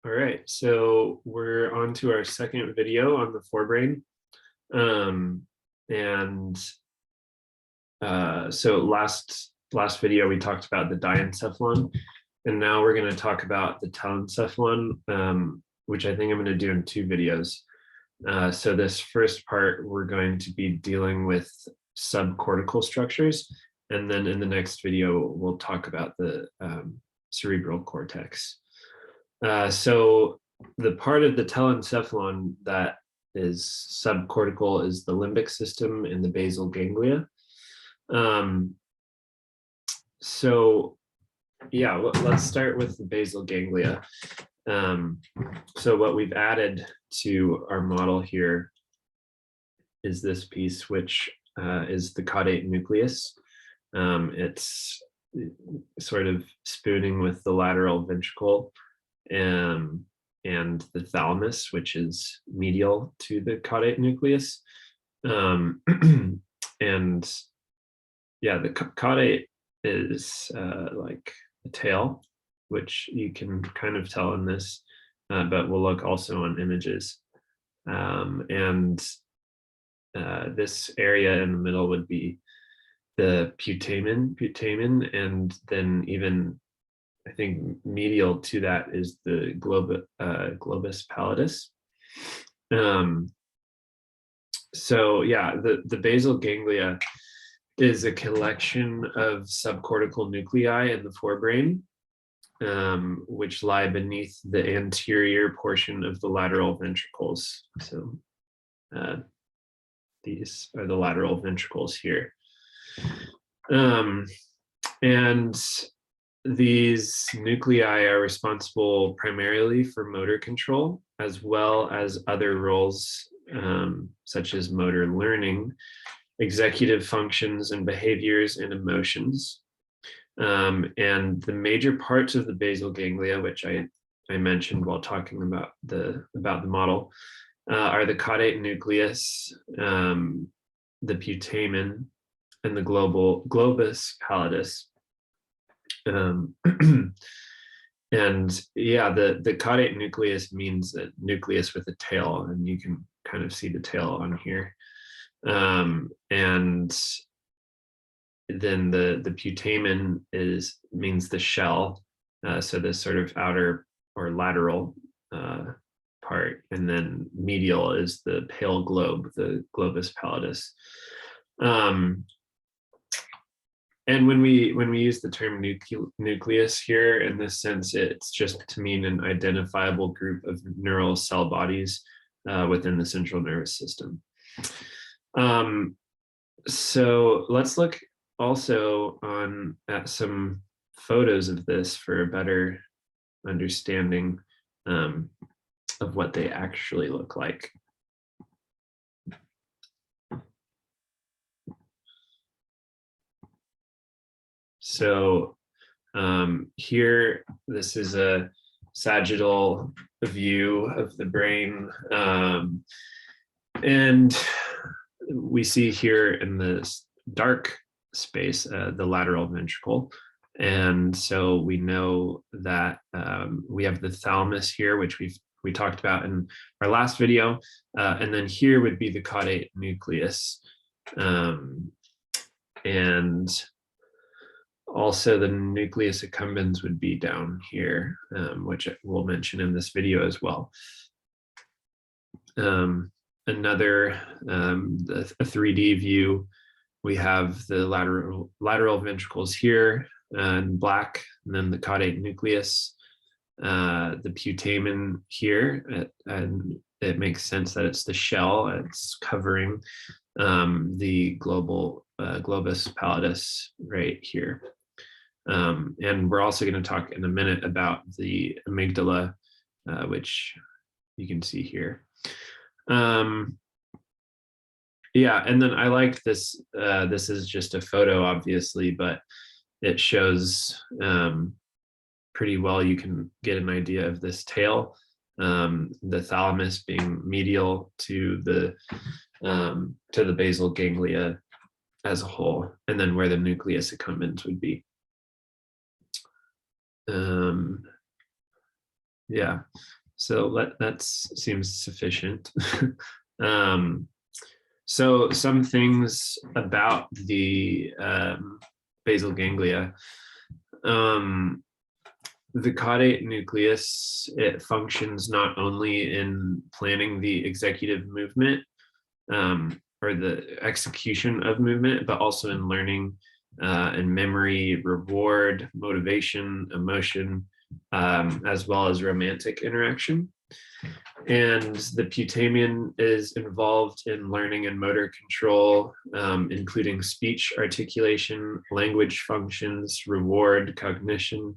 All right, so we're on to our second video on the forebrain. Um, and so last video we talked about the diencephalon, and now we're going to talk about the telencephalon, which I think I'm going to do in two videos. So this first part, we're going to be dealing with subcortical structures, and then in the next video, we'll talk about the cerebral cortex. So the part of the telencephalon that is subcortical is the limbic system and the basal ganglia. So yeah, let's start with the basal ganglia. So what we've added to our model here is this piece, which is the caudate nucleus. It's sort of spooning with the lateral ventricle and the thalamus, which is medial to the caudate nucleus. And yeah, the caudate is like a tail, which you can kind of tell in this, but we'll look also on images. This area in the middle would be the putamen, and then even I think medial to that is the globus pallidus. So yeah, the basal ganglia is a collection of subcortical nuclei in the forebrain, which lie beneath the anterior portion of the lateral ventricles. So these are the lateral ventricles here. And these nuclei are responsible primarily for motor control, as well as other roles such as motor learning, executive functions and behaviors and emotions. And the major parts of the basal ganglia, which I mentioned while talking about the model, are the caudate nucleus, the putamen, and the globus pallidus. And yeah, the caudate nucleus means a nucleus with a tail, and you can kind of see the tail on here. And then the putamen means the shell, so this sort of outer or lateral part, and then medial is the pale globe, the globus pallidus. And when we use the term nucleus here in this sense, it's just to mean an identifiable group of neural cell bodies within the central nervous system. So let's look also at some photos of this for a better understanding of what they actually look like. So here, this is a sagittal view of the brain. And we see here in this dark space, the lateral ventricle. And so we know that we have the thalamus here, which we talked about in our last video. And then here would be the caudate nucleus. And also the nucleus accumbens would be down here, which we'll mention in this video as well. Another, a 3D view, we have the lateral ventricles here in black, and then the caudate nucleus, the putamen here, and it makes sense that it's the shell, it's covering the globus pallidus right here. And we're also going to talk in a minute about the amygdala, which you can see here. Yeah, and then I like this. This is just a photo, obviously, but it shows pretty well. You can get an idea of this tail, the thalamus being medial to the basal ganglia as a whole, and then where the nucleus accumbens would be. Yeah. So that seems sufficient. um, so some things about the basal ganglia. Um, the caudate nucleus, it functions not only in planning the executive movement or the execution of movement, but also in learning and memory, reward, motivation, emotion, as well as romantic interaction. And the putamen is involved in learning and motor control, including speech articulation, language functions, reward, cognition,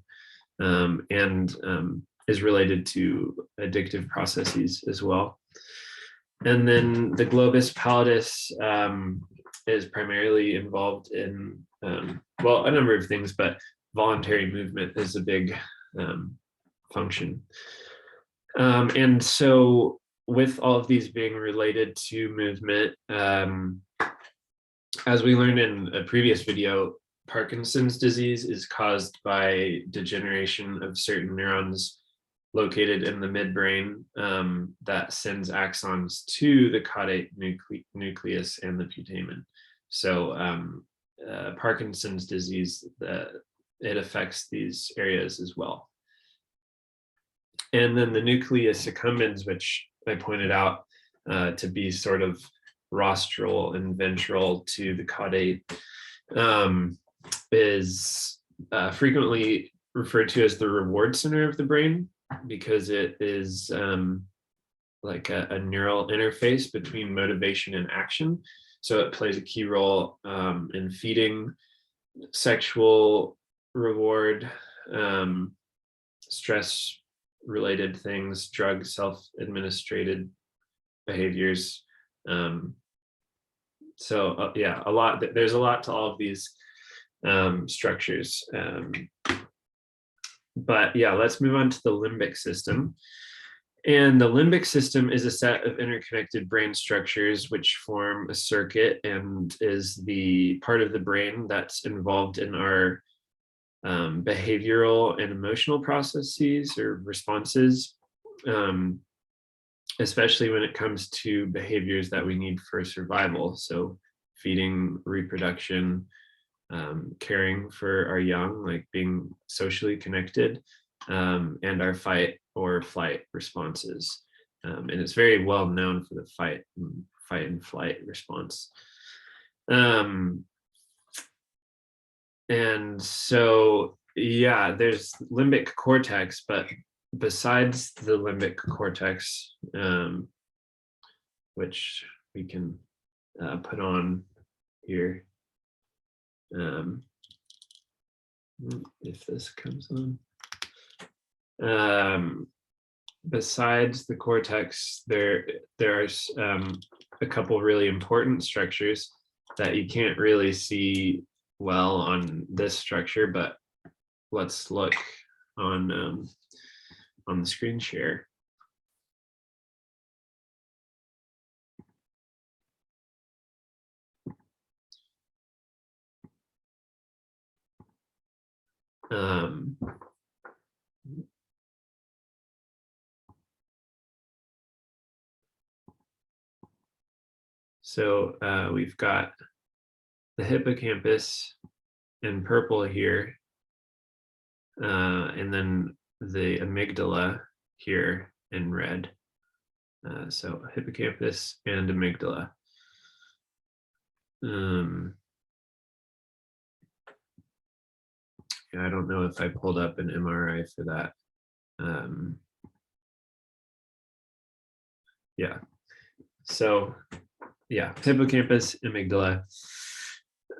and is related to addictive processes as well. And then the globus pallidus is primarily involved in, well, a number of things, but voluntary movement is a big function. And so with all of these being related to movement, as we learned in a previous video, Parkinson's disease is caused by degeneration of certain neurons located in the midbrain that sends axons to the caudate nucleus and the putamen. So Parkinson's disease, it affects these areas as well. And then the nucleus accumbens, which I pointed out to be sort of rostral and ventral to the caudate, is frequently referred to as the reward center of the brain because it is like a neural interface between motivation and action. So it plays a key role in feeding, sexual reward, stress related things, drug self-administrated behaviors. So yeah, there's a lot to all of these structures. But yeah, let's move on to the limbic system. And the limbic system is a set of interconnected brain structures which form a circuit and is the part of the brain that's involved in our behavioral and emotional processes or responses, especially when it comes to behaviors that we need for survival. So feeding, reproduction, caring for our young, like being socially connected, and our fight or flight responses. And it's very well known for the fight and flight response. And so, yeah, there's limbic cortex, but besides the limbic cortex, which we can put on here, if this comes on. Besides the cortex, there's a couple really important structures that you can't really see well on this structure, but let's look on the screen share. So we've got the hippocampus in purple here, and then the amygdala here in red. So hippocampus and amygdala. I don't know if I pulled up an MRI for that. Yeah. So yeah, hippocampus, amygdala.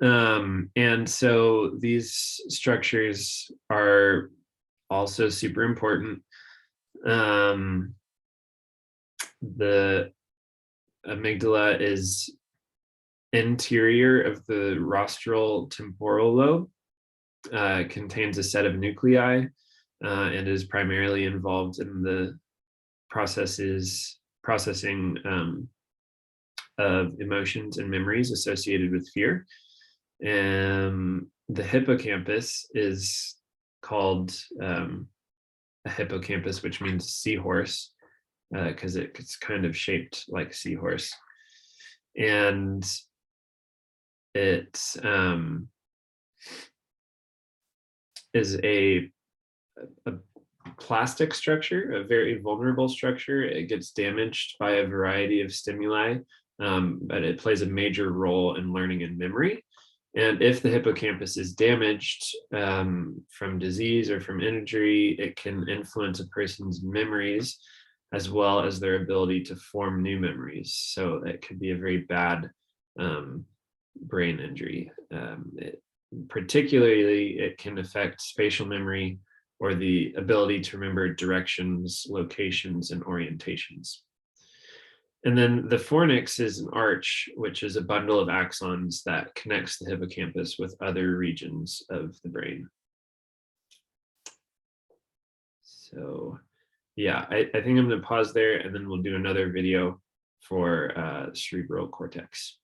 And so these structures are also super important. The amygdala is interior of the rostral temporal lobe, contains a set of nuclei, and is primarily involved in the processing of emotions and memories associated with fear. And the hippocampus is called a hippocampus, which means seahorse, because it's kind of shaped like a seahorse. And it is a plastic structure, a very vulnerable structure. It gets damaged by a variety of stimuli, but it plays a major role in learning and memory. And if the hippocampus is damaged from disease or from injury, it can influence a person's memories as well as their ability to form new memories. So it could be a very bad brain injury. Particularly, it can affect spatial memory or the ability to remember directions, locations, and orientations. And then the fornix is an arch, which is a bundle of axons that connects the hippocampus with other regions of the brain. So yeah, I think I'm going to pause there, and then we'll do another video for cerebral cortex.